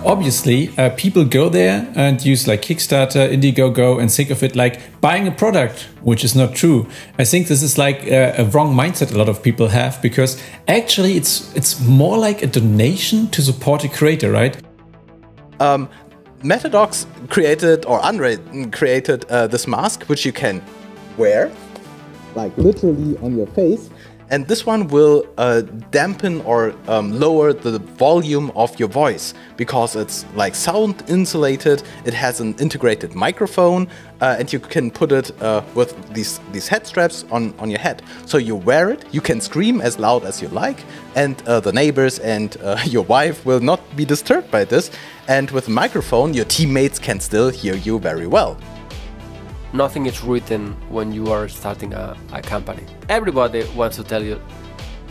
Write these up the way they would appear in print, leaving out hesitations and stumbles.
obviously, people go there and use like Kickstarter, Indiegogo, and think of it like buying a product, which is not true. I think this is like a wrong mindset a lot of people have, because actually it's more like a donation to support a creator, right? Metadox created, or Andrés created, this mask which you can wear, like literally on your face. And this one will dampen or lower the volume of your voice, because it's like sound insulated. It has an integrated microphone, and you can put it with these head straps on your head. So you wear it, you can scream as loud as you like, and the neighbors and your wife will not be disturbed by this. And with a microphone, your teammates can still hear you very well. Nothing is written when you are starting a company. Everybody wants to tell you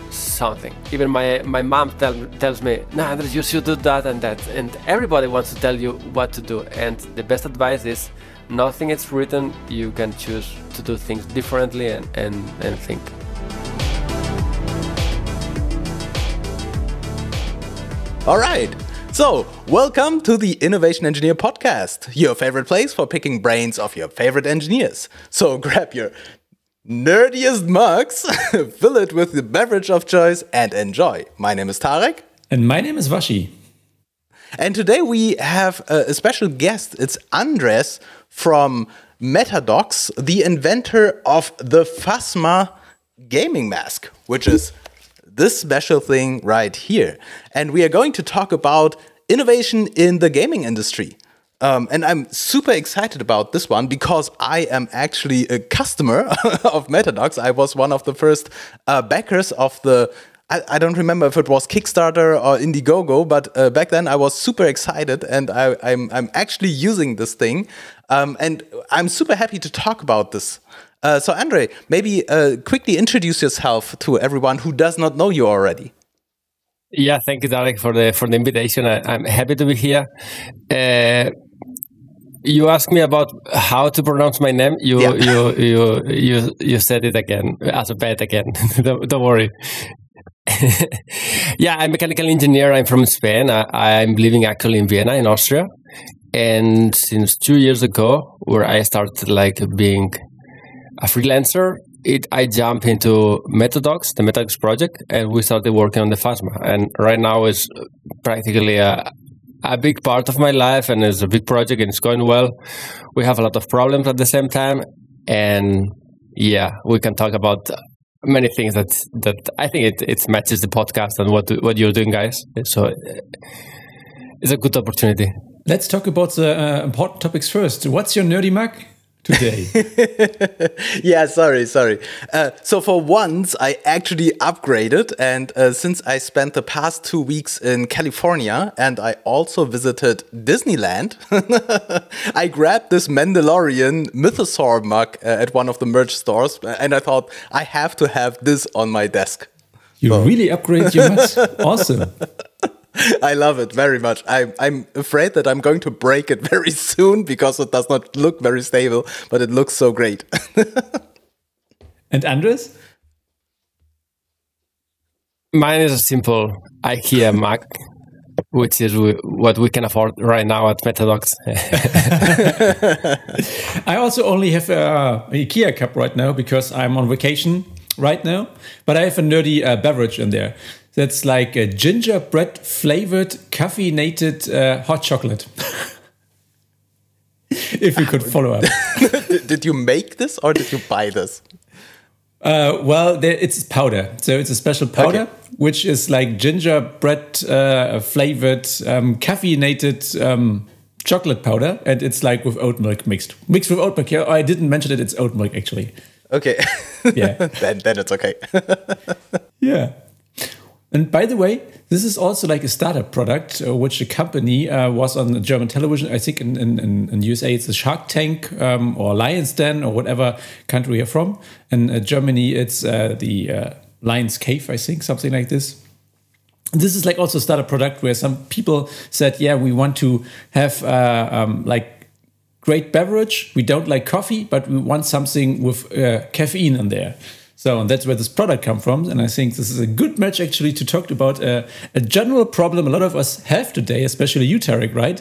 something. Even my mom tells me, "No, Andrés, you should do that and that." And everybody wants to tell you what to do. And the best advice is, nothing is written. You can choose to do things differently and think. All right. So, welcome to the Innovation Engineer podcast, your favorite place for picking brains of your favorite engineers. So grab your nerdiest mugs, fill it with the beverage of choice, and enjoy. My name is Tarek. And my name is Vashi. And today we have a special guest. It's Andrés from Metadox, the inventor of the Phasma gaming mask, which is this special thing right here. And we are going to talk about innovation in the gaming industry. And I'm super excited about this one because I am actually a customer of Metadox. I was one of the first backers of the, I don't remember if it was Kickstarter or Indiegogo, but back then I was super excited, and I'm actually using this thing. And I'm super happy to talk about this. So André, maybe quickly introduce yourself to everyone who does not know you already. Yeah, thank you, Tarek, for the invitation. I'm happy to be here. You asked me about how to pronounce my name. You said it again, as a bad again. Don't worry. Yeah, I'm a mechanical engineer. I'm from Spain. I'm living actually in Vienna, in Austria. And since 2 years ago, where I started like being a freelancer, I jumped into Metadox, the Metadox project, and we started working on the Phasma. And right now it's practically a big part of my life, and it's a big project, and it's going well. We have a lot of problems at the same time, and yeah, we can talk about many things that I think it matches the podcast and what you're doing, guys. So it's a good opportunity. Let's talk about the important topics first. What's your nerdy mug today? Yeah, sorry. So for once, I actually upgraded, and since I spent the past 2 weeks in California and I also visited Disneyland, I grabbed this Mandalorian Mythosaur mug at one of the merch stores, and I thought I have to have this on my desk. You really upgraded your mugs? Awesome. I love it very much. I'm afraid that I'm going to break it very soon because it does not look very stable, but it looks so great. And Andrés? Mine is a simple IKEA mug, which is what we can afford right now at Metadox. I also only have an IKEA cup right now because I'm on vacation right now, but I have a nerdy beverage in there. That's like a gingerbread flavored caffeinated hot chocolate. If you could follow up. Did you make this or did you buy this? Well, it's powder. So it's a special powder, okay, which is like gingerbread flavored caffeinated chocolate powder. And it's like with oat milk mixed with oat milk. Yeah, I didn't mention it. It's oat milk, actually. Okay. Yeah. then it's okay. Yeah. And by the way, this is also like a startup product, which the company was on German television. I think in USA it's the Shark Tank or Lion's Den or whatever country you're from. And Germany it's the Lion's Cave, I think, something like this. This is like also a startup product where some people said, yeah, we want to have like great beverage. We don't like coffee, but we want something with caffeine in there. So, and that's where this product comes from. And I think this is a good match actually to talk about a general problem a lot of us have today, especially you, Tarek, right?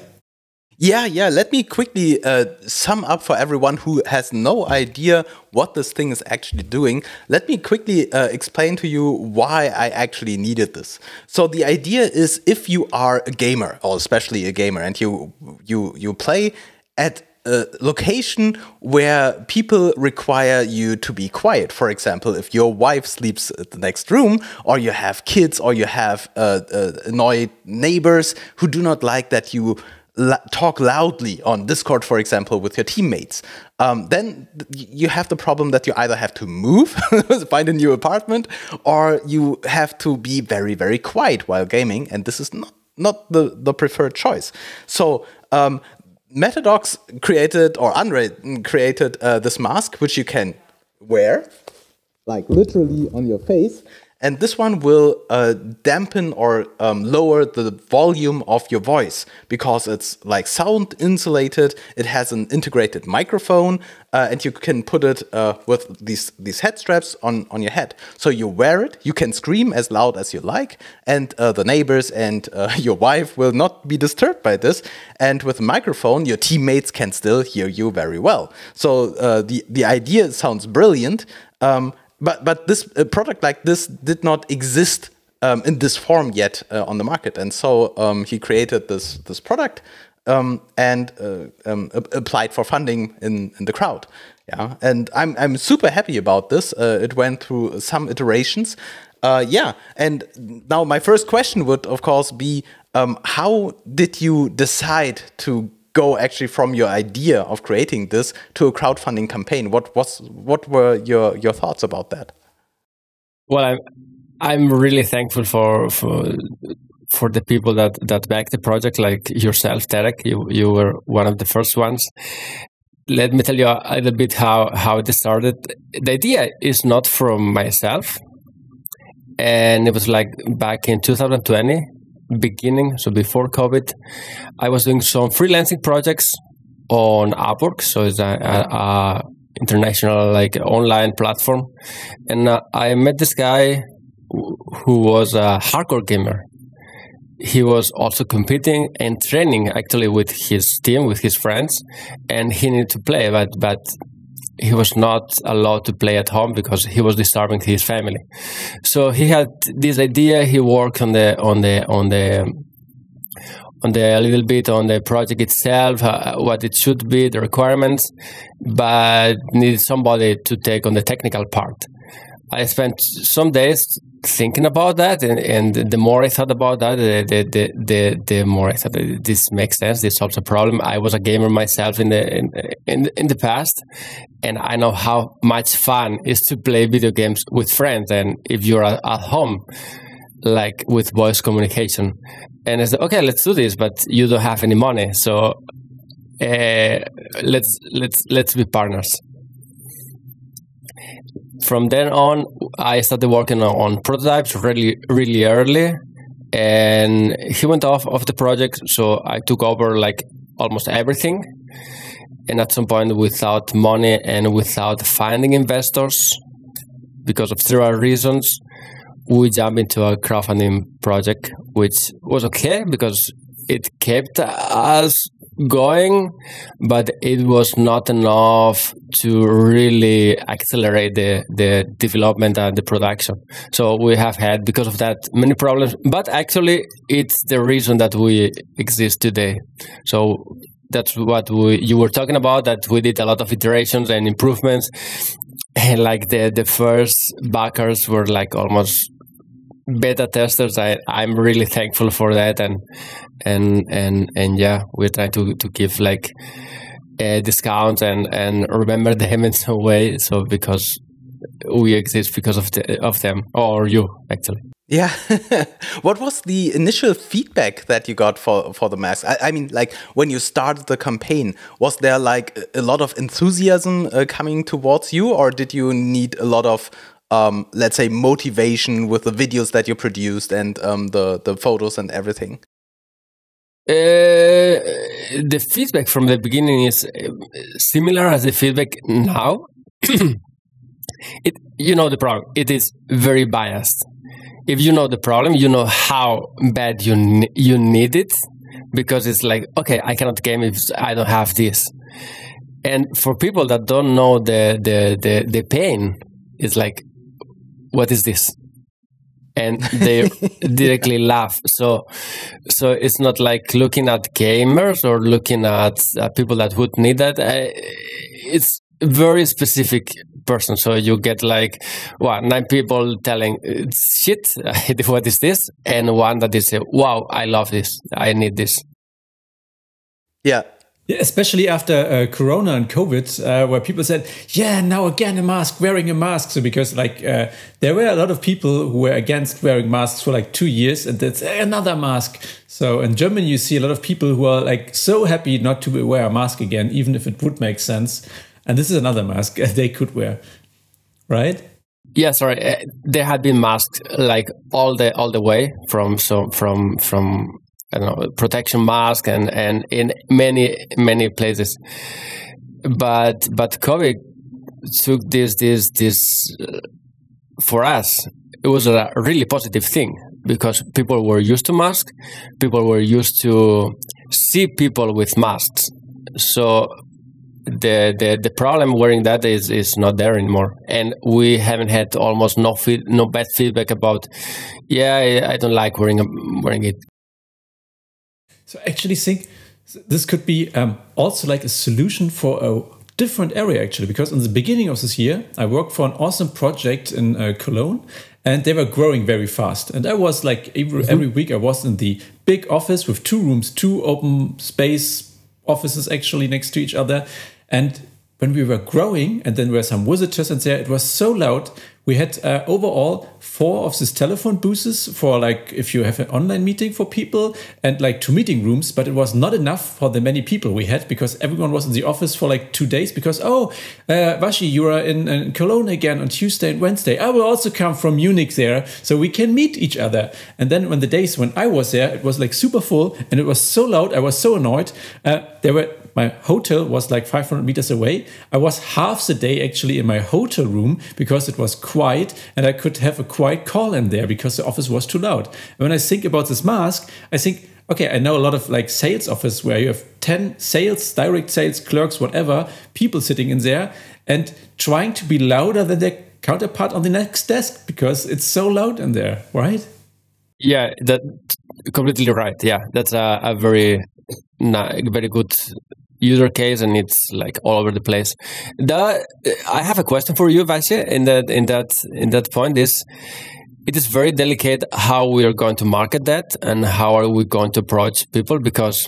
Yeah. Let me quickly sum up for everyone who has no idea what this thing is actually doing. Let me quickly explain to you why I actually needed this. So the idea is, if you are a gamer, or especially a gamer, and you play at a location where people require you to be quiet. For example, if your wife sleeps at the next room, or you have kids, or you have annoyed neighbors who do not like that you talk loudly on Discord, for example, with your teammates, then you have the problem that you either have to move, find a new apartment, or you have to be very, very quiet while gaming, and this is not the preferred choice. So Metadox created, or André created this mask, which you can wear, like literally on your face. And this one will dampen or lower the volume of your voice, because it's like sound insulated. It has an integrated microphone, and you can put it with these head straps on your head. So you wear it, you can scream as loud as you like, and the neighbors and your wife will not be disturbed by this. And with a microphone, your teammates can still hear you very well. So the idea sounds brilliant. But this product like this did not exist in this form yet on the market, and so he created this product and applied for funding in the crowd. Yeah, and I'm super happy about this. It went through some iterations. And now my first question would, of course, be how did you decide to go actually from your idea of creating this to a crowdfunding campaign? What were your thoughts about that? Well, I'm really thankful for the people that backed the project, like yourself, Tarek. You were one of the first ones. Let me tell you a little bit how it started. The idea is not from myself, and it was like back in 2020. Beginning, so before COVID, I was doing some freelancing projects on Upwork, so it's a international like online platform, and I met this guy who was a hardcore gamer. He was also competing and training actually with his team, with his friends, and he needed to play, but he was not allowed to play at home because he was disturbing his family. So he had this idea. He worked on the a little bit on the project itself, what it should be, the requirements, but needed somebody to take on the technical part. I spent some days thinking about that, and the more I thought about that, the more I thought this makes sense. This solves a problem. I was a gamer myself in the past, and I know how much fun is to play video games with friends, and if you're at home, like with voice communication. And I said, okay, let's do this, but you don't have any money, so let's be partners. From then on, I started working on prototypes really early, and he went off of the project, so I took over like almost everything. And at some point, without money and without finding investors, because of several reasons, we jumped into a crowdfunding project, which was okay because it kept us going, but it was not enough to really accelerate the development and the production. So we have had, because of that, many problems, but actually it's the reason that we exist today. So that's what you were talking about, that we did a lot of iterations and improvements, and like the first backers were like almost beta testers. I'm really thankful for that, and yeah, we're trying to give like discounts and remember them in some way. So because we exist because of them, or you actually. Yeah. What was the initial feedback that you got for the mask? I mean, like when you started the campaign, was there like a lot of enthusiasm coming towards you, or did you need a lot of let's say motivation with the videos that you produced and the photos and everything? The feedback from the beginning is similar as the feedback now. You know the problem. It is very biased. If you know the problem, you know how bad you need it, because it's like, okay, I cannot game if I don't have this. And for people that don't know the pain, it's like, what is this? And they directly laugh. So it's not like looking at gamers or looking at people that would need that. It's a very specific person. So you get like 9 people telling shit, what is this? And one that is wow, I love this, I need this. Yeah. Yeah, especially after Corona and COVID, where people said, yeah, now again wearing a mask. So because like there were a lot of people who were against wearing masks for like 2 years, and that's another mask. So in Germany, you see a lot of people who are like so happy not to wear a mask again, even if it would make sense. And this is another mask they could wear, right? Yeah, sorry. There had been masks like all the way from I don't know, protection mask and in many places, but COVID took this for us. It was a really positive thing because people were used to masks, people were used to see people with masks. So the problem wearing that is not there anymore, and we haven't had almost no bad feedback about. Yeah, I don't like wearing it. So I actually think this could be also like a solution for a different area, actually, because in the beginning of this year, I worked for an awesome project in Cologne, and they were growing very fast. And I was like, every week I was in the big office with 2 rooms, 2 open space offices actually next to each other. And when we were growing, and then there were some visitors and there, it was so loud. We had overall 4 of these telephone booths for like if you have an online meeting for people, and like 2 meeting rooms, but it was not enough for the many people we had because everyone was in the office for like 2 days because, Vashi, you are in Cologne again on Tuesday and Wednesday. I will also come from Munich there so we can meet each other. And then when the days when I was there, it was like super full and it was so loud. I was so annoyed. My hotel was like 500 meters away. I was half the day actually in my hotel room because it was quiet and I could have a quiet call in there because the office was too loud. And when I think about this mask, I think, okay, I know a lot of like sales office where you have 10 sales, direct sales clerks, whatever, people sitting in there and trying to be louder than their counterpart on the next desk because it's so loud in there, right? Yeah, that's completely right. Yeah, that's a very good user case, and it's like all over the place. I have a question for you, Vashi. In that point, it is very delicate how we are going to market that and how are we going to approach people. Because,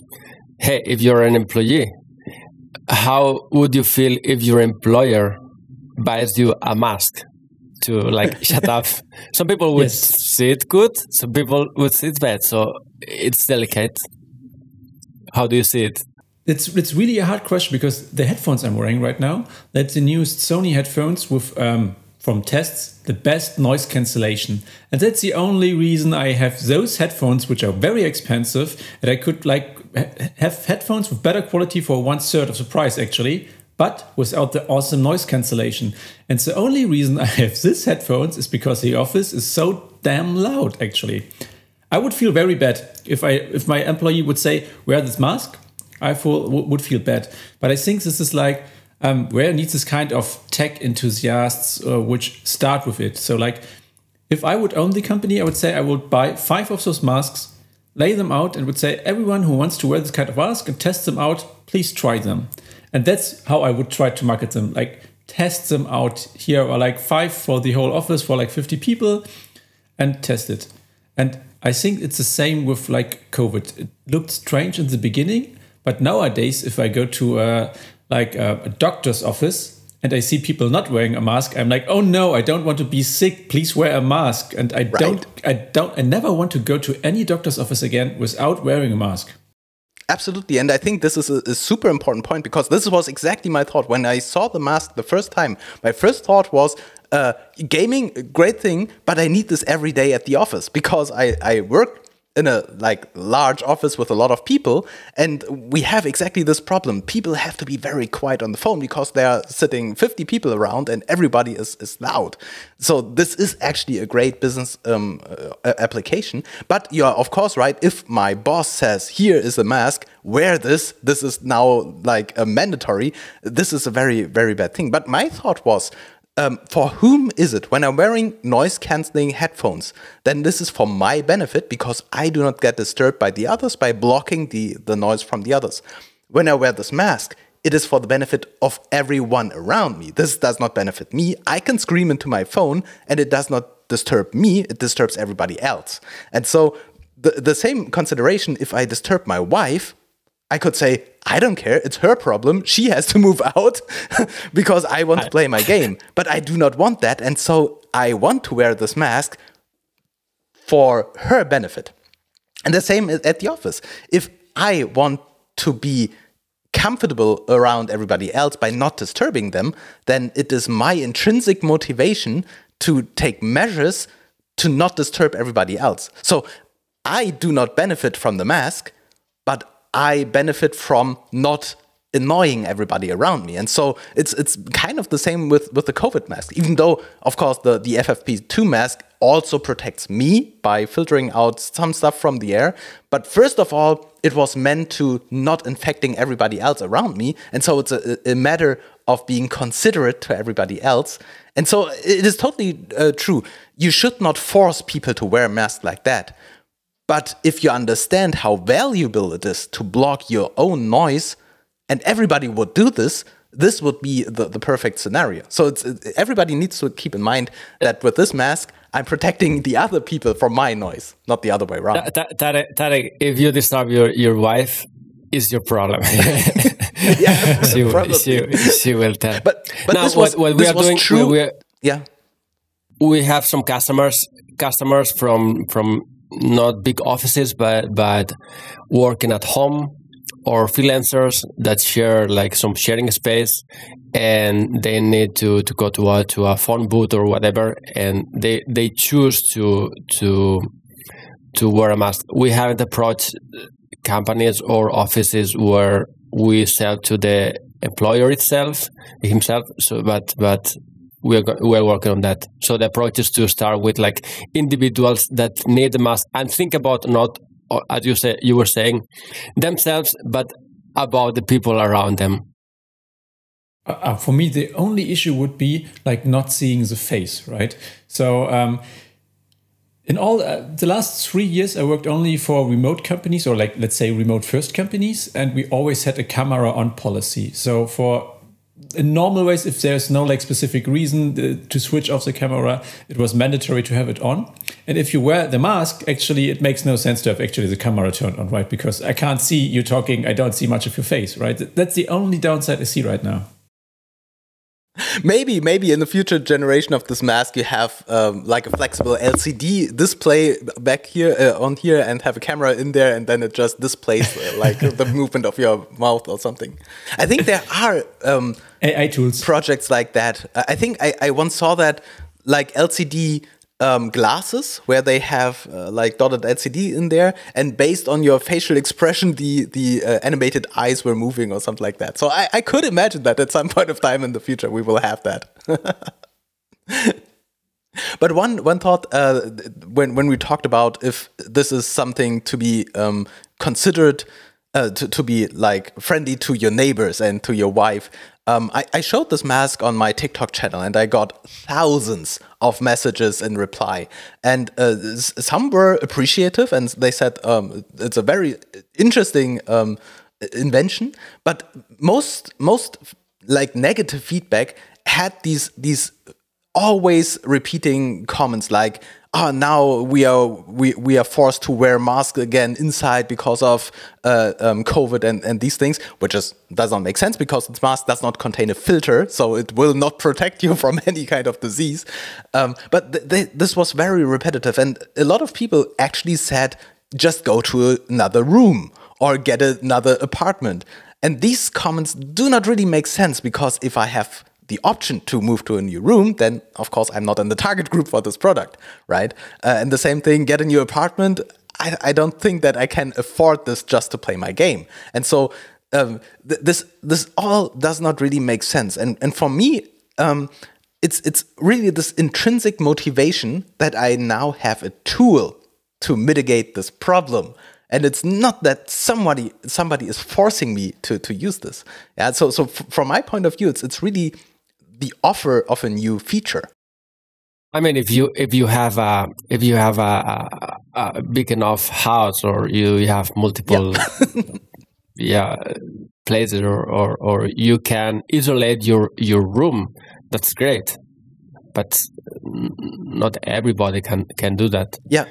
hey, if you're an employee, how would you feel if your employer buys you a mask to like shut up? Some people would see it good, some people would see it bad. So it's delicate. How do you see it? It's really a hard question because the headphones I'm wearing right now, that's the newest Sony headphones with, from tests, the best noise cancellation. And that's the only reason I have those headphones, which are very expensive, and I could like have headphones with better quality for 1/3 of the price actually, but without the awesome noise cancellation. And the only reason I have these headphones is because the office is so damn loud actually. I would feel very bad if my employee would say, wear this mask. I would feel bad. But I think this is like where it needs this kind of tech enthusiasts which start with it. So like if I would own the company, I would say I would buy 5 of those masks, lay them out and would say everyone who wants to wear this kind of mask and test them out, please try them. And that's how I would try to market them. Like test them out. Here are like 5 for the whole office for like 50 people and test it. And I think it's the same with like COVID. It looked strange in the beginning, but nowadays, if I go to a doctor's office and I see people not wearing a mask, I'm like, oh no, I don't want to be sick. Please wear a mask. And I never want to go to any doctor's office again without wearing a mask. Absolutely. And I think this is a super important point because this was exactly my thought. When I saw the mask the first time, my first thought was, gaming, great thing, but I need this every day at the office because I work in a like large office with a lot of people, and we have exactly this problem. People have to be very quiet on the phone because there are sitting 50 people around and everybody is loud. So this is actually a great business application. But you're of course right. If my boss says, here is a mask, wear this is now like a mandatory, this is a very, very bad thing. But my thought was, for whom is it? When I'm wearing noise-canceling headphones, then this is for my benefit because I do not get disturbed by the others by blocking the noise from the others. When I wear this mask, it is for the benefit of everyone around me. This does not benefit me. I can scream into my phone and it does not disturb me. It disturbs everybody else. And so the same consideration, if I disturb my wife, I could say, I don't care, it's her problem, she has to move out because I want to play my game. But I do not want that, and so I want to wear this mask for her benefit. And the same at the office. If I want to be comfortable around everybody else by not disturbing them, then it is my intrinsic motivation to take measures to not disturb everybody else. So I do not benefit from the mask, but I benefit from not annoying everybody around me. And so it's kind of the same with the COVID mask, even though, of course, the FFP2 mask also protects me by filtering out some stuff from the air. But first of all, it was meant to not infecting everybody else around me. And so it's a matter of being considerate to everybody else. And so it is totally true. You should not force people to wear masks like that. But if you understand how valuable it is to block your own noise, and everybody would do this, this would be the perfect scenario. So everybody needs to keep in mind that with this mask, I'm protecting the other people from my noise, not the other way around. Tarek, if you disturb your wife, it's your problem. Yeah, she will tell. But now, this was, what this we are was doing, true. Yeah, we have some customers from not big offices, but working at home, or freelancers that share like some sharing space, and they need to go to a phone booth or whatever, and they choose to wear a mask. We haven't approached companies or offices where we sell to the employer himself. So, but we're working on that. So the approach is to start with like individuals that need the mask and think about not, as you were saying, themselves, but about the people around them. For me, the only issue would be like not seeing the face, right? So in all the last 3 years, I worked only for remote companies, or like, let's say, remote first companies, and we always had a camera on policy. So in normal ways, if there's no like specific reason to switch off the camera, it was mandatory to have it on. And if you wear the mask, actually, it makes no sense to have actually the camera turned on, right? Because I can't see you talking. I don't see much of your face, right? That's the only downside I see right now. Maybe in the future generation of this mask, you have like a flexible LCD display back here on here, and have a camera in there, and then it just displays like the movement of your mouth or something. I think there are AI tools projects like that. I think I once saw that, like LCD glasses where they have like dotted LCD in there, and based on your facial expression, the animated eyes were moving or something like that. So I could imagine that at some point of time in the future we will have that. But one thought when we talked about if this is something to be considered to be like friendly to your neighbors and to your wife. I showed this mask on my TikTok channel, and I got thousands of messages in reply. And some were appreciative, and they said it's a very interesting invention. But most like negative feedback had these always repeating comments like, "Oh, now we are forced to wear masks again inside because of COVID and these things," which does not make sense because this mask does not contain a filter, so it will not protect you from any kind of disease. But this was very repetitive, and a lot of people actually said, "Just go to another room or get another apartment." And these comments do not really make sense, because if I have the option to move to a new room, then of course I'm not in the target group for this product, right? And the same thing, get a new apartment. I don't think that I can afford this just to play my game. And so this all does not really make sense. And for me, it's really this intrinsic motivation that I now have a tool to mitigate this problem. And it's not that somebody is forcing me to use this. Yeah. So from my point of view, it's really the offer of a new feature. I mean, if you have a big enough house, or you have multiple places, or you can isolate your room, that's great. But not everybody can do that. Yeah.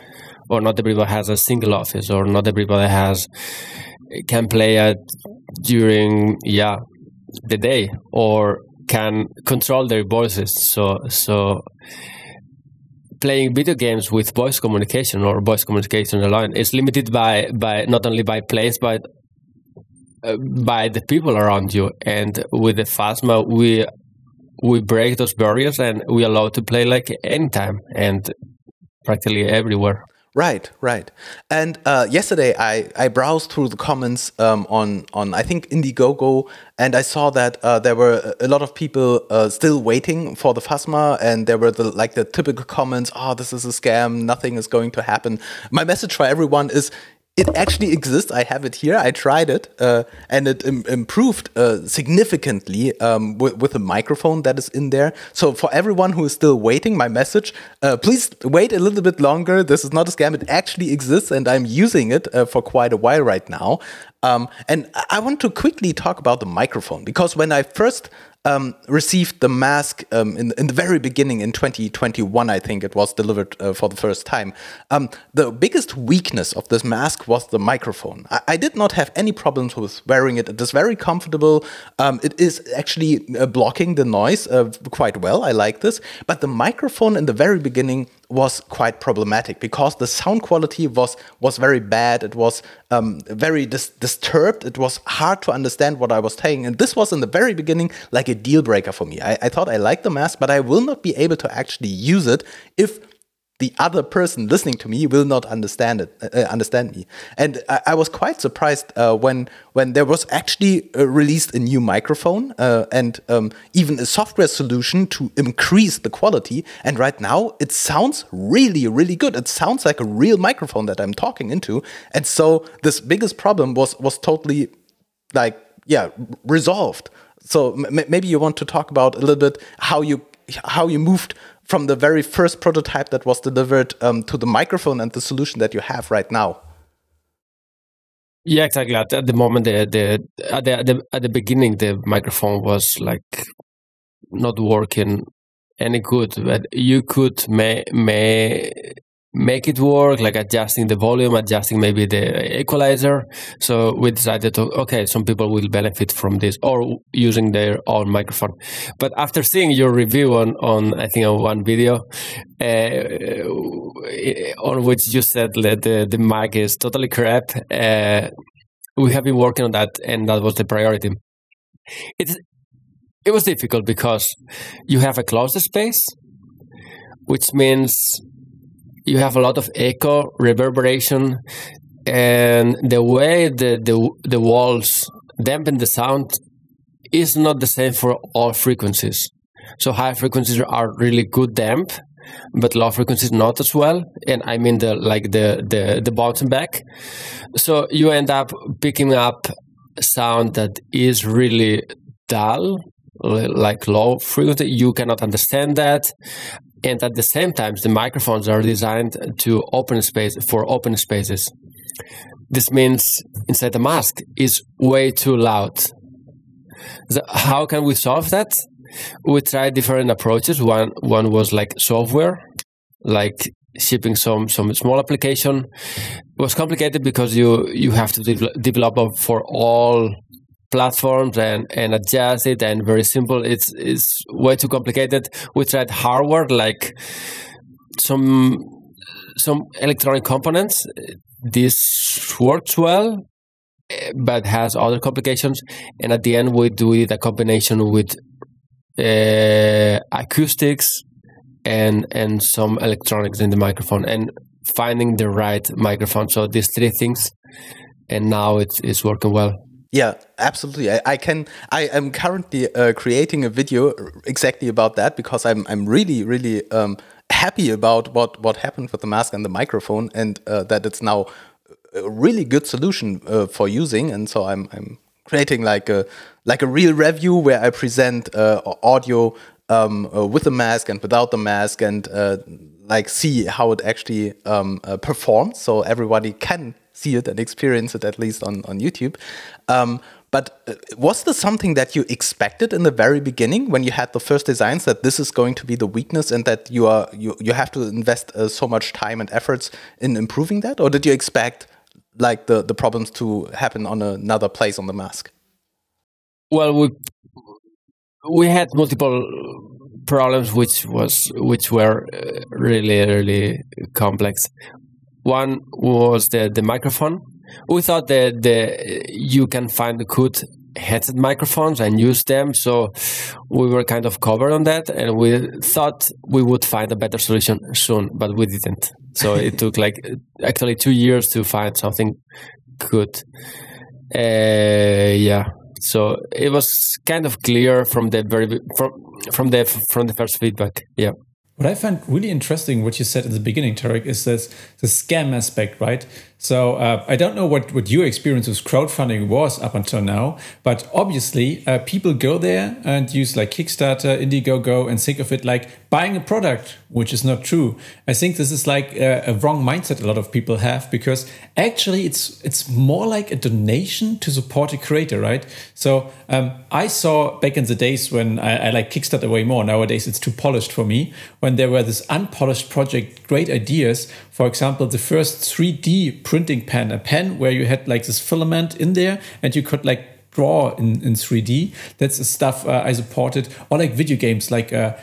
Or not everybody has a single office, or not everybody can play it during the day, or can control their voices. So playing video games with voice communication or voice communication alone is limited by not only by place, but by the people around you. And with the Phasma, we break those barriers, and we allow to play like anytime and practically everywhere. Right. And yesterday I browsed through the comments on I think Indiegogo, and I saw that there were a lot of people still waiting for the Phasma, and there were the typical comments, this is a scam, nothing is going to happen. My message for everyone is, it actually exists. I have it here. I tried it, and it improved significantly with a microphone that is in there. So for everyone who is still waiting, my message, please wait a little bit longer. This is not a scam. It actually exists, and I'm using it for quite a while right now. And I want to quickly talk about the microphone, because when I first received the mask in the very beginning in 2021, I think it was delivered for the first time. The biggest weakness of this mask was the microphone. I did not have any problems with wearing it. It is very comfortable. It is actually blocking the noise quite well. I like this. But the microphone in the very beginning was quite problematic, because the sound quality was very bad. It was very disturbed. It was hard to understand what I was saying. And this was in the very beginning like a deal breaker for me. I thought I liked the mask, but I will not be able to actually use it if the other person listening to me will not understand me. And I was quite surprised when there was actually released a new microphone and even a software solution to increase the quality. And right now it sounds really, really good. It sounds like a real microphone that I'm talking into. And so this biggest problem was totally resolved. So maybe you want to talk about a little bit how you moved from the very first prototype that was delivered to the microphone and the solution that you have right now. Yeah, exactly. At the moment, at the beginning, the microphone was like not working any good, but you could make it work, like adjusting the volume, adjusting maybe the equalizer. So we decided some people will benefit from this, or using their own microphone. But after seeing your review on I think on one video, on which you said that the mic is totally crap, we have been working on that, and that was the priority. It was difficult because you have a closed space, which means you have a lot of echo, reverberation, and the way the walls dampen the sound is not the same for all frequencies. So high frequencies are really good damp, but low frequencies not as well. And I mean the bottom back. So you end up picking up sound that is really dull, like low frequency. You cannot understand that. And at the same time, the microphones are designed to open spaces. This means inside the mask is way too loud. So how can we solve that? We tried different approaches. One was like software, like shipping some small application. It was complicated because you have to develop for all platforms and adjust it, and very simple. It's way too complicated. We tried hardware, like some electronic components. This works well, but has other complications. And at the end, we do a combination with acoustics and some electronics in the microphone. And finding the right microphone. So these three things, and now it's working well. Yeah, absolutely. I am currently creating a video exactly about that, because I'm really happy about what happened with the mask and the microphone, and that it's now a really good solution for using. And so I'm creating like a real review where I present audio with the mask and without the mask, and like see how it actually performs, so everybody can see it and experience it, at least on YouTube. But was this something that you expected in the very beginning when you had the first designs, that this is going to be the weakness and that you have to invest so much time and efforts in improving that? Or did you expect like the problems to happen on another place on the mask? Well, we had multiple problems which were really complex. One was the microphone. We thought that you can find good headset microphones and use them, so we were kind of covered on that, and we thought we would find a better solution soon, but we didn't. So it took like actually 2 years to find something good. Yeah. So it was kind of clear from the first feedback. Yeah. What I find really interesting, what you said at the beginning, Tarek, is this the scam aspect, right? So I don't know what your experience with crowdfunding was up until now, but obviously people go there and use like Kickstarter, Indiegogo, and think of it like buying a product, which is not true. I think this is like a wrong mindset a lot of people have, because actually it's more like a donation to support a creator, right? So I saw back in the days when I like Kickstarter way more. Nowadays it's too polished for me. When there were this unpolished project, great ideas. For example, the first 3D printing pen, a pen where you had like this filament in there and you could like draw in 3D. That's the stuff I supported. Or like video games, like a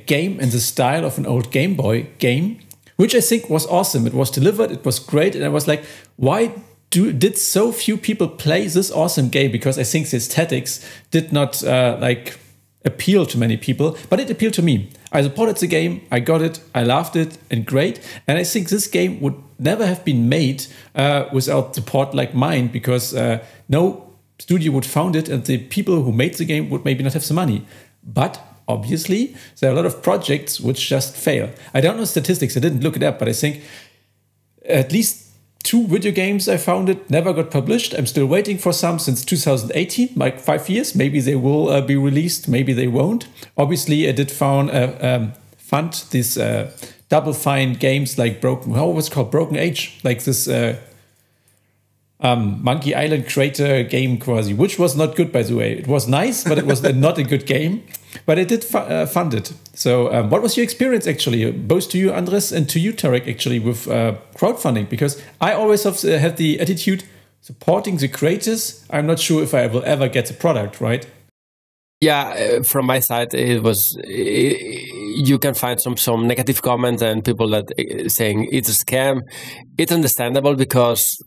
game in the style of an old Game Boy game, which I think was awesome. It was delivered, it was great. And I was like, why did so few people play this awesome game? Because I think the aesthetics did not like appeal to many people, but it appealed to me. I supported the game, I got it, I loved it, and great. And I think this game would never have been made without support like mine, because no studio would found it, and the people who made the game would maybe not have the money. But obviously, there are a lot of projects which just fail. I don't know statistics, I didn't look it up, but I think at least 2 video games I founded never got published. I'm still waiting for some since 2018, like 5 years. Maybe they will be released, maybe they won't. Obviously, I did fund these Double Fine games like Broken Age, like this Monkey Island creator game quasi, which was not good, by the way. It was nice, but it was not a good game. But I did fund it. So what was your experience actually, both to you, Andrés, and to you, Tarek, actually, with crowdfunding? Because I always have had the attitude, supporting the creators, I'm not sure if I will ever get the product, right? Yeah, from my side, you can find some negative comments and people that saying it's a scam. It's understandable because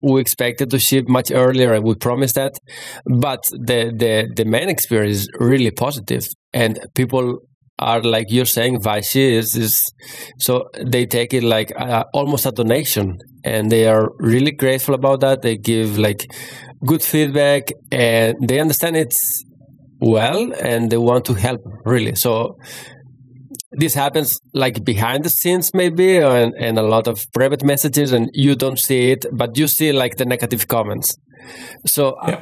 we expected to ship much earlier and we promised that, but the main experience is really positive, and people are, like you're saying, Vashi so they take it like almost a donation, and they are really grateful about that. They give like good feedback and they understand it's well, and they want to help really. So this happens like behind the scenes maybe, and a lot of private messages, and you don't see it, but you see like the negative comments. So yeah.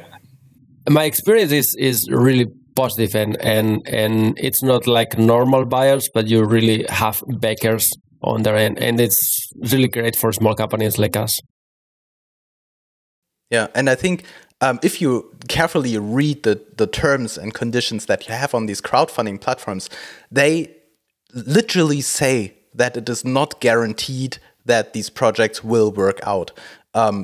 My experience is really positive, and it's not like normal buyers, but you really have backers on their end, and it's really great for small companies like us. Yeah, and I think if you carefully read the terms and conditions that you have on these crowdfunding platforms, they literally say that it is not guaranteed that these projects will work out.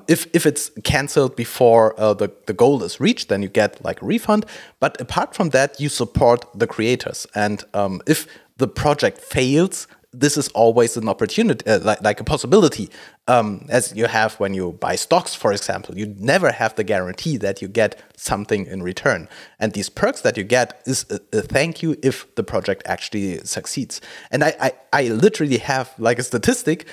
If it's cancelled before the goal is reached, then you get like a refund. But apart from that, you support the creators. And if the project fails, this is always an opportunity, like a possibility, as you have when you buy stocks, for example. You never have the guarantee that you get something in return. And these perks that you get is a thank you if the project actually succeeds. And I literally have like a statistic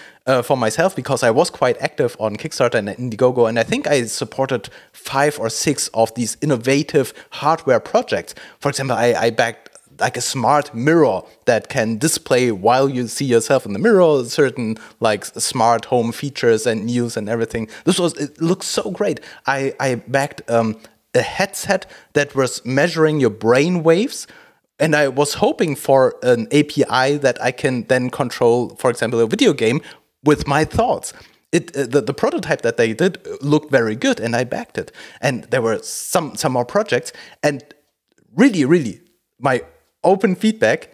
for myself, because I was quite active on Kickstarter and Indiegogo, and I think I supported 5 or 6 of these innovative hardware projects. For example, I backed like a smart mirror that can display while you see yourself in the mirror certain like smart home features and news and everything. It looks so great. I backed a headset that was measuring your brain waves, and I was hoping for an API that I can then control, for example, a video game with my thoughts. The prototype that they did looked very good, and I backed it. And there were some more projects, and really, my open feedback,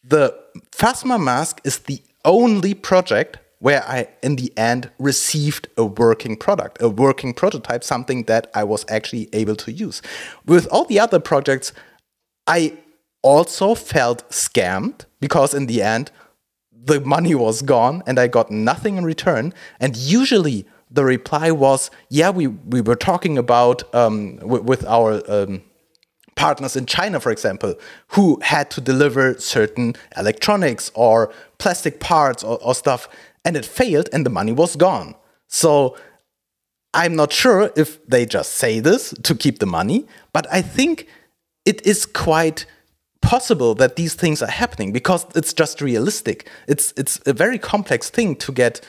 the Phasma mask is the only project where I, in the end, received a working product, a working prototype, something that I was actually able to use. With all the other projects, I also felt scammed, because in the end, the money was gone and I got nothing in return. And usually the reply was, yeah, we were talking about with our partners in China, for example, who had to deliver certain electronics or plastic parts or stuff, and it failed and the money was gone. So I'm not sure if they just say this to keep the money, but I think it is quite possible that these things are happening, because it's just realistic. It's a very complex thing to get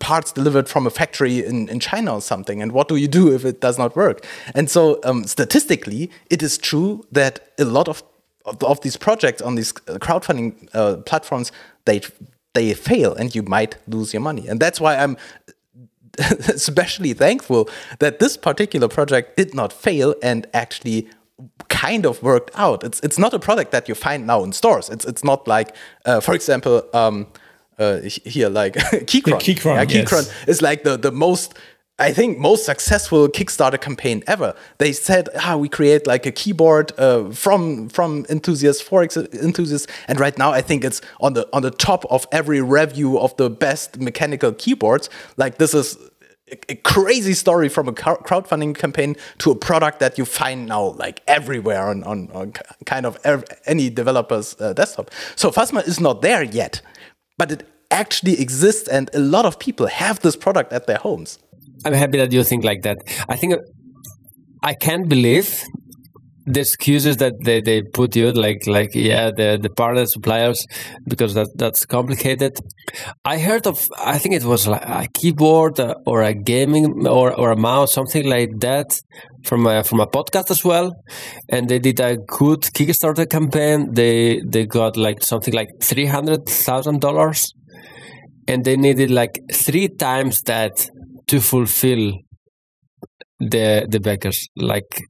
parts delivered from a factory in China or something. And what do you do if it does not work? And so statistically, it is true that a lot of these projects on these crowdfunding platforms, they fail and you might lose your money. And that's why I'm especially thankful that this particular project did not fail and actually kind of worked out. It's not a product that you find now in stores. It's not like, for example, here, like Keychron. Keychron, yeah, Keychron yes. is like the most, I think, most successful Kickstarter campaign ever. They said, we create like a keyboard from enthusiasts for enthusiasts, and right now I think it's on the top of every review of the best mechanical keyboards. Like, this is a crazy story from a crowdfunding campaign to a product that you find now like everywhere on kind of any developer's desktop. So Phasma is not there yet, but it actually exists, and a lot of people have this product at their homes. I'm happy that you think like that. I think I can't believe the excuses that they put you the partner suppliers, because that's complicated. I heard of, I think it was like a keyboard or a gaming or a mouse, something like that, from a podcast as well, and they did a good Kickstarter campaign. They got like something like $300,000, and they needed like 3 times that to fulfill the backers, like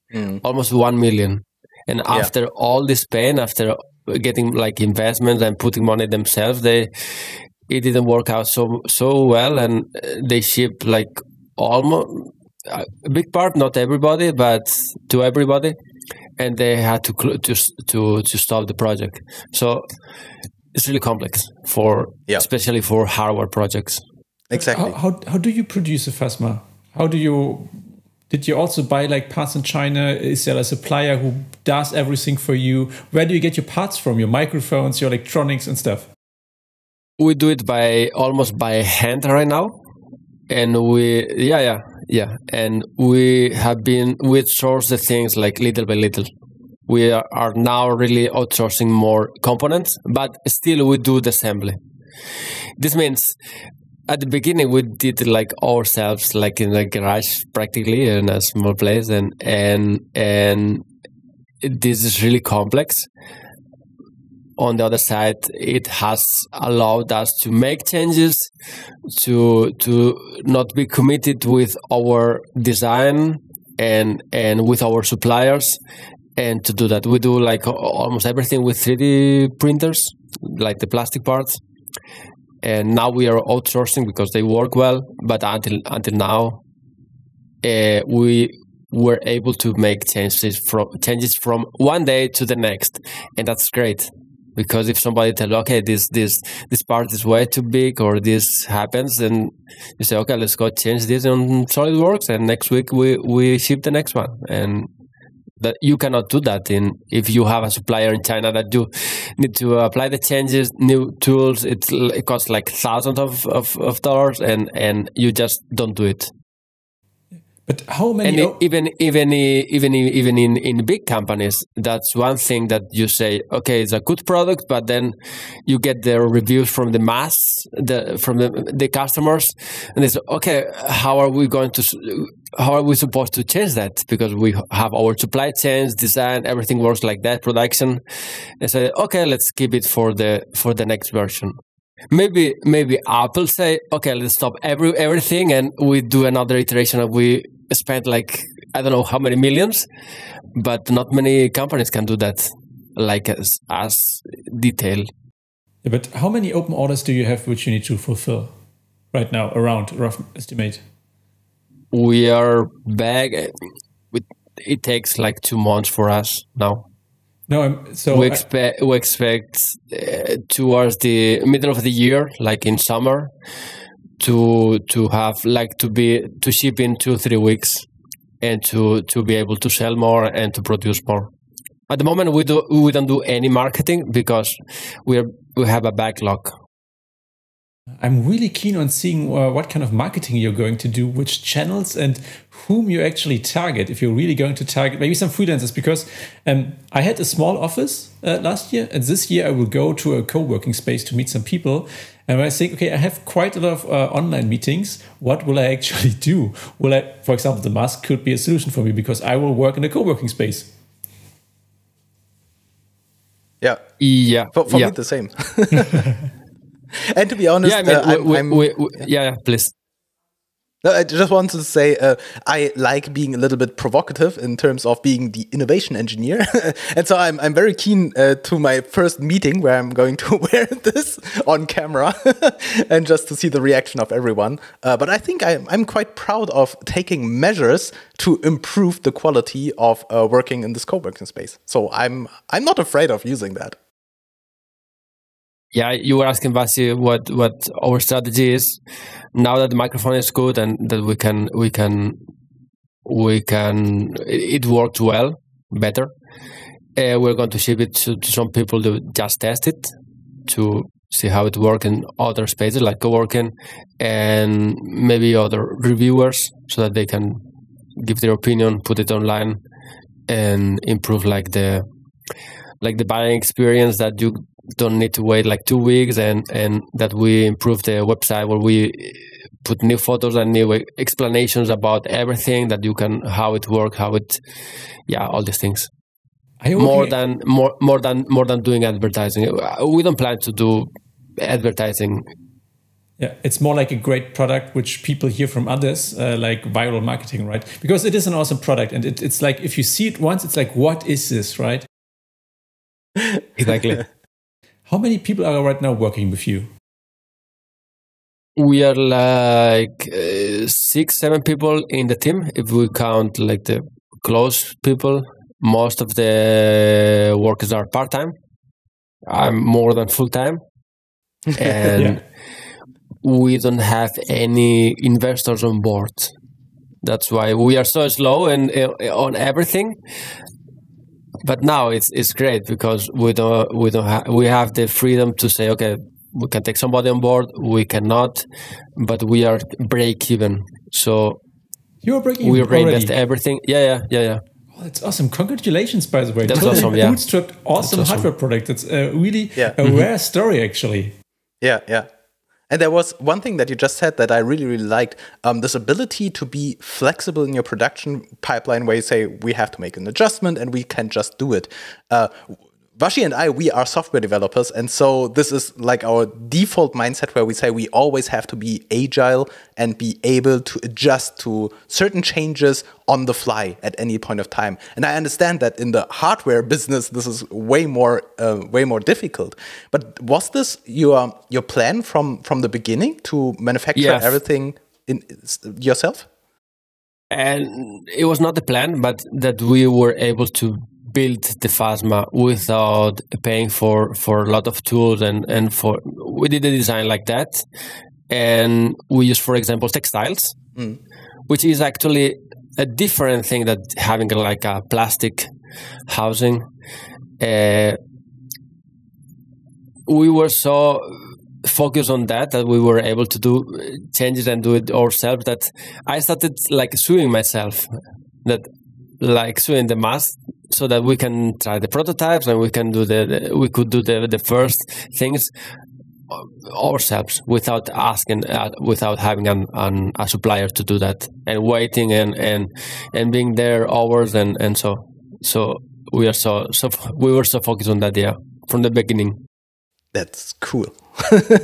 almost 1 million. And after all this pain, after getting like investments and putting money themselves, it didn't work out so well, and they shipped like almost a big part, not everybody, but to everybody, and they had to stop the project. So it's really complex especially for hardware projects. Exactly. How do you produce a Phasma? Did you also buy like parts in China? Is there a supplier who does everything for you? Where do you get your parts from? Your microphones, your electronics and stuff? We do it almost by hand right now. And and we source the things like little by little. We are now really outsourcing more components, but still we do the assembly. This means at the beginning we did it like ourselves, like in a garage, practically in a small place, and this is really complex. On the other side, it has allowed us to make changes, to not be committed with our design and with our suppliers, and to do that. We do like almost everything with 3D printers, like the plastic parts. And now we are outsourcing because they work well. But until now, we were able to make changes from one day to the next, and that's great. Because if somebody tells, okay, this part is way too big, or this happens, then you say, okay, let's go change this on SolidWorks, and next week we ship the next one. And that you cannot do that if you have a supplier in China that you need to apply the changes, new tools. It costs like thousands of dollars, and you just don't do it. But how many? And even in big companies, that's one thing that you say, okay, it's a good product, but then you get the reviews from the from the customers, and they say, okay, how are we supposed to change that? Because we have our supply chains, design, everything works like that, production. And say, okay, let's keep it for the next version. Maybe Apple say, okay, let's stop everything, and we do another iteration, and we spend like, I don't know how many millions, but not many companies can do that like as detailed. Yeah, but how many open orders do you have which you need to fulfill right now, around rough estimate? We are back. It takes like 2 months for us now. No, we expect towards the middle of the year, like in summer, to have to ship in 2-3 weeks, and to be able to sell more and to produce more. At the moment, we don't do any marketing because we have a backlog. I'm really keen on seeing what kind of marketing you're going to do, which channels, and whom you actually target. If you're really going to target maybe some freelancers, because I had a small office last year, and this year I will go to a co-working space to meet some people. And I think, okay, I have quite a lot of online meetings. What will I actually do? For example, the mask could be a solution for me because I will work in a co-working space. Yeah. For me, the same. And to be honest, please. No, I just wanted to say I like being a little bit provocative in terms of being the innovation engineer, and so I'm very keen to my first meeting where I'm going to wear this on camera and just to see the reaction of everyone. But I think I'm quite proud of taking measures to improve the quality of working in this co-working space. So I'm not afraid of using that. Yeah, you were asking, Vasi, what our strategy is now that the microphone is good and that it worked well, better. We're going to ship it to some people to just test it, to see how it works in other spaces like co-working, and maybe other reviewers, so that they can give their opinion, put it online, and improve like the buying experience, that you don't need to wait like 2 weeks, and that we improve the website where we put new photos and new explanations about everything, that you can, how it works, all these things. More than doing advertising. We don't plan to do advertising. Yeah, it's more like a great product which people hear from others, like viral marketing, right? Because it is an awesome product, and it's like, if you see it once, it's like, what is this, right? Exactly. How many people are right now working with you? We are like 6-7 people in the team, if we count like the close people. Most of the workers are part-time. I'm more than full-time. And we don't have any investors on board. That's why we are so slow on everything. But now it's great because we have the freedom to say, okay, we can take somebody on board, we cannot, but we are break even. So you're breaking even. We reinvest everything. Yeah. Oh, that's awesome! Congratulations, by the way. That's awesome. Yeah, bootstrapped awesome hardware product. It's really a rare story, actually. Yeah. And there was one thing that you just said that I really, really liked, this ability to be flexible in your production pipeline, where you say, we have to make an adjustment and we can just do it. Vashi and I, we are software developers. And so this is like our default mindset, where we say we always have to be agile and be able to adjust to certain changes on the fly at any point of time. And I understand that in the hardware business, this is way more difficult. But was this your plan from the beginning, to manufacture everything yourself? And it was not the plan, but that we were able to built the Phasma without paying for a lot of tools we did the design like that. And we use, for example, textiles, which is actually a different thing than having like a plastic housing. We were so focused on that we were able to do changes and do it ourselves that I started like suing myself, like suing the mask, so that we can try the prototypes and we could do the first things ourselves without asking, without having a supplier to do that, and waiting and being there hours and so we were so focused on that from the beginning. That's cool.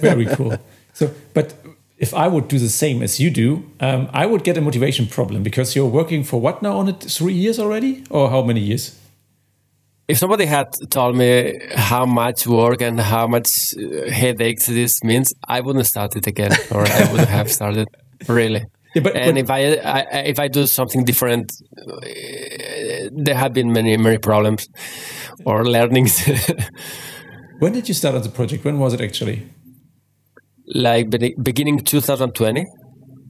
Very cool. So, but if I would do the same as you do, I would get a motivation problem, because you're working for what now on it? 3 years already, or how many years? If somebody had told me how much work and how much headaches this means, I wouldn't start it again, or I wouldn't have started, really. Yeah, but if I do something different, there have been many problems or learnings. When did you start on the project? When was it actually? Like beginning 2020.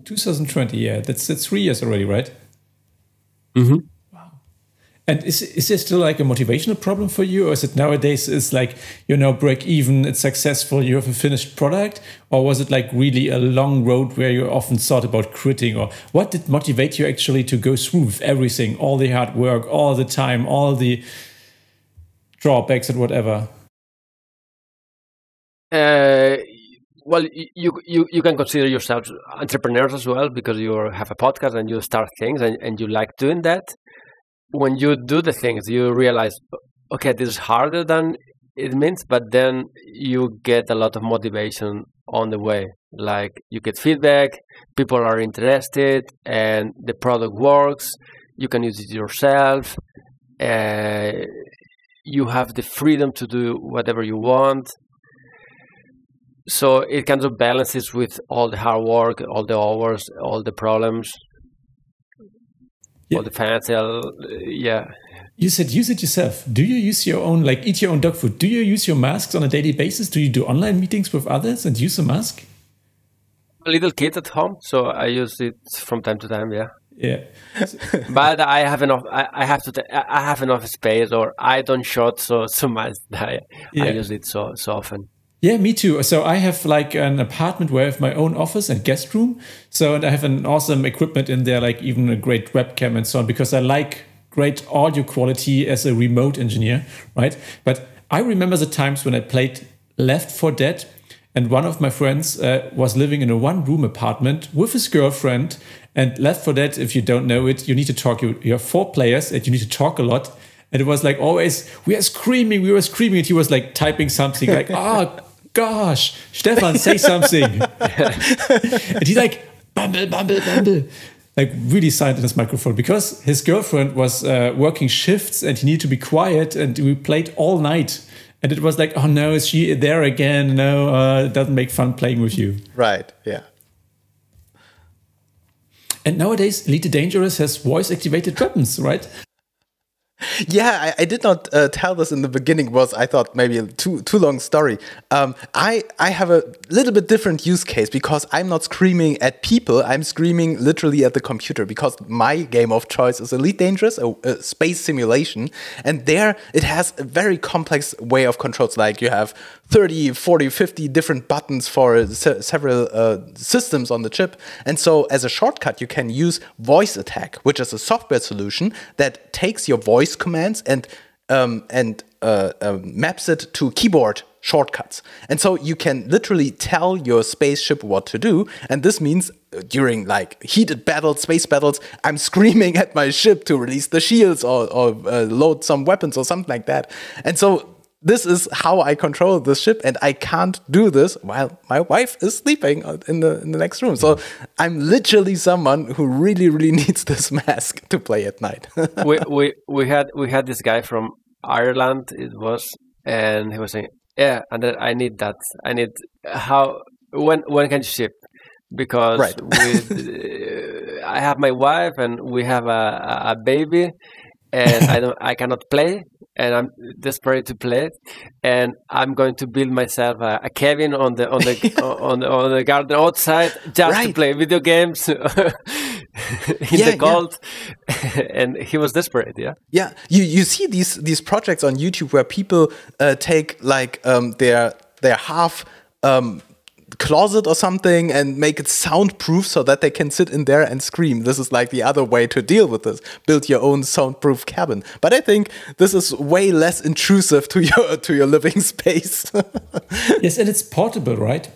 2020, yeah. That's 3 years already, right? Mm-hmm. Wow. And is there still like a motivational problem for you? Or is it nowadays it's like, you know, break even, it's successful, you have a finished product? Or was it like really a long road where you often thought about quitting? Or what did motivate you actually to go through with everything, all the hard work, all the time, all the drawbacks and whatever? Well, you can consider yourselves entrepreneurs as well, because you have a podcast and you start things and you like doing that. When you do the things, you realize, okay, this is harder than it means, but then you get a lot of motivation on the way. Like you get feedback, people are interested, and the product works. You can use it yourself. You have the freedom to do whatever you want. So it kind of balances with all the hard work, all the hours, all the problems, all the financial, yeah. You said use it yourself. Do you use your own, like eat your own dog food? Do you use your masks on a daily basis? Do you do online meetings with others and use a mask? A little kid at home, so I use it from time to time, yeah. Yeah. But I have enough. I have enough space, or I don't short so much. I use it so often. Yeah, me too. So I have like an apartment where I have my own office and guest room. So, and I have an awesome equipment in there, like even a great webcam and so on, because I like great audio quality as a remote engineer, right? But I remember the times when I played Left 4 Dead, and one of my friends was living in a one-room apartment with his girlfriend. And Left 4 Dead, if you don't know it, you need to talk. You have 4 players and you need to talk a lot. And it was like always, we were screaming. And he was like typing something like, oh, gosh, Stefan, say something. And he's like, bumble. Like really silent in his microphone, because his girlfriend was working shifts and he needed to be quiet, and we played all night. And it was like, oh no, is she there again? No, it doesn't make fun playing with you. Right, yeah. And nowadays, Elite Dangerous has voice-activated weapons, right? Yeah, I did not tell this in the beginning. I thought maybe a too long story. I have a little bit different use case, because I'm not screaming at people. I'm screaming literally at the computer, because my game of choice is Elite Dangerous, a space simulation. And there it has a very complex way of controls. Like you have 30, 40, 50 different buttons for several systems on the chip. And so as a shortcut, you can use Voice Attack, which is a software solution that takes your voice commands and maps it to keyboard shortcuts. And so you can literally tell your spaceship what to do. And this means during like heated battles, space battles, I'm screaming at my ship to release the shields or load some weapons or something like that. And so this is how I control the ship, and I can't do this while my wife is sleeping in the next room. So I'm literally someone who really needs this mask to play at night. we had this guy from Ireland, it was, and he was saying, yeah, and then I need that. I need when can you ship? Because right. I have my wife and we have a baby. and I cannot play, and I'm desperate to play it, and I'm going to build myself a cabin on the on the garden outside just to play video games in the cold. And he was desperate. Yeah, you see these projects on YouTube where people take like their half closet or something and make it soundproof so that they can sit in there and scream. This is like the other way to deal with this. Build your own soundproof cabin. But I think this is way less intrusive to your living space. Yes, and it's portable, right?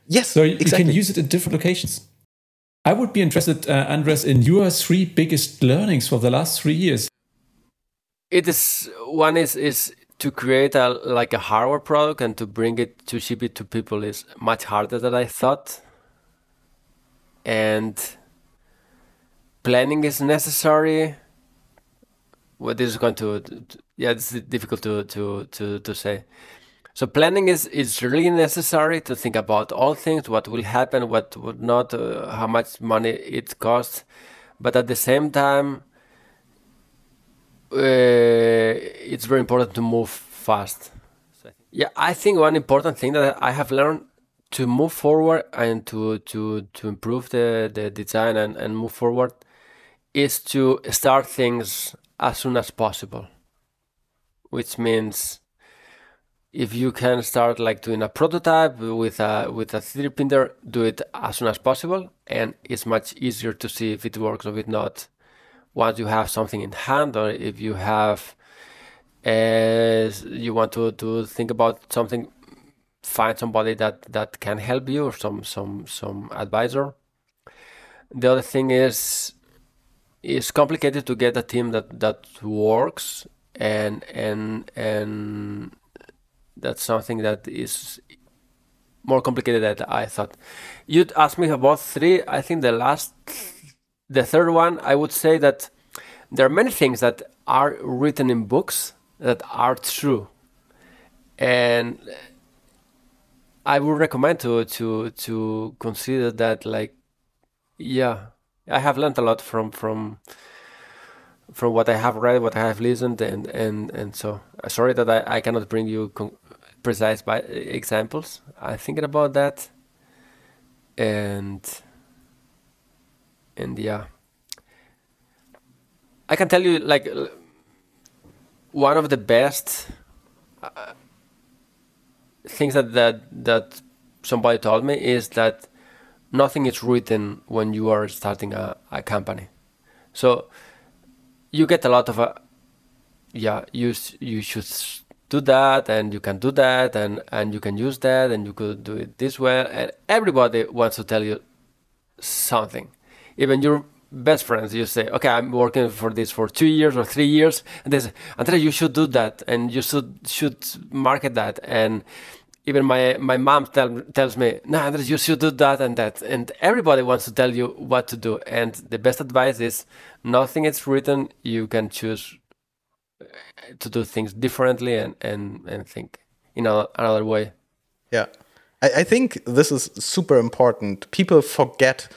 Yes, so you can use it in different locations. I would be interested, Andrés, in your 3 biggest learnings for the last 3 years. One is to create a hardware product, and to ship it to people is much harder than I thought. And planning is necessary. Well, this is going to it's difficult to say. So planning is really necessary to think about all things, what will happen, what would not, how much money it costs. But at the same time, it's very important to move fast. Yeah, I think one important thing that I have learned to move forward and to improve the design and move forward is to start things as soon as possible. Which means if you can start like doing a prototype with a 3D printer, do it as soon as possible, and it's much easier to see if it works or if not once you have something in hand, or if you have you want to think about something, find somebody that can help you, or some advisor. The other thing is it's complicated to get a team that works, and that's something that is more complicated than I thought. You'd asked me about 3. I think the third one, I would say that there are many things that are written in books that are true, and I would recommend to consider that. Like, yeah, I have learned a lot from what I have read, what I have listened, and so sorry that I cannot bring you precise examples. I'm thinking about that, and yeah, I can tell you like one of the best things that somebody told me is that nothing is written when you are starting a company. So you get a lot of you should do that, and you can do that, and you can use that, and you could do it this way, and everybody wants to tell you something. Even your best friends, you say, okay, I'm working for this for 2 years or 3 years, and they say, Andrés, you should do that, and you should market that. And even my mom tells me, no, Andrés, you should do that and that, and everybody wants to tell you what to do. And the best advice is nothing is written. You can choose to do things differently and think in another way. Yeah, I think this is super important. People forget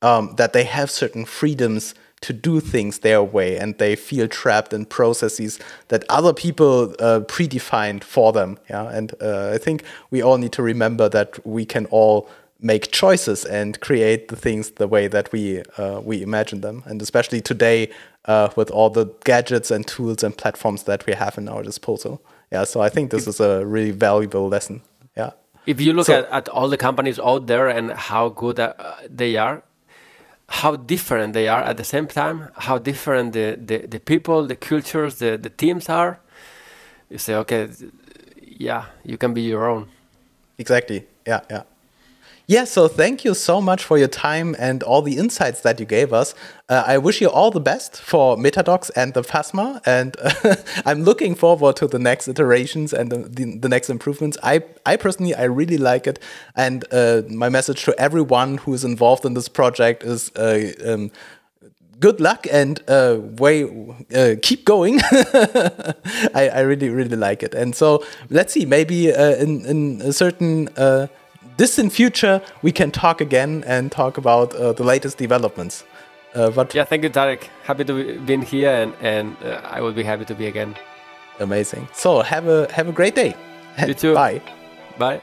that they have certain freedoms to do things their way, and they feel trapped in processes that other people predefined for them. Yeah, and I think we all need to remember that we can all make choices and create the things the way that we imagine them, and especially today with all the gadgets and tools and platforms that we have in our disposal. Yeah, so I think this is a really valuable lesson. Yeah. If you look at all the companies out there and how good they are, how different they are at the same time, how different the people, the cultures, the teams are, you say, okay, yeah, you can be your own. Exactly. Yeah, yeah. Yeah, so thank you so much for your time and all the insights that you gave us. I wish you all the best for Metadox and the Phasma, and I'm looking forward to the next iterations and the next improvements. I personally, I really like it, and my message to everyone who is involved in this project is good luck and keep going. I really, really like it. And so let's see, maybe in a certain distant future, we can talk again and talk about the latest developments. Yeah, thank you, Tarek. Happy to be here, and I will be happy to be again. Amazing. So have a great day. You too. Bye. Bye.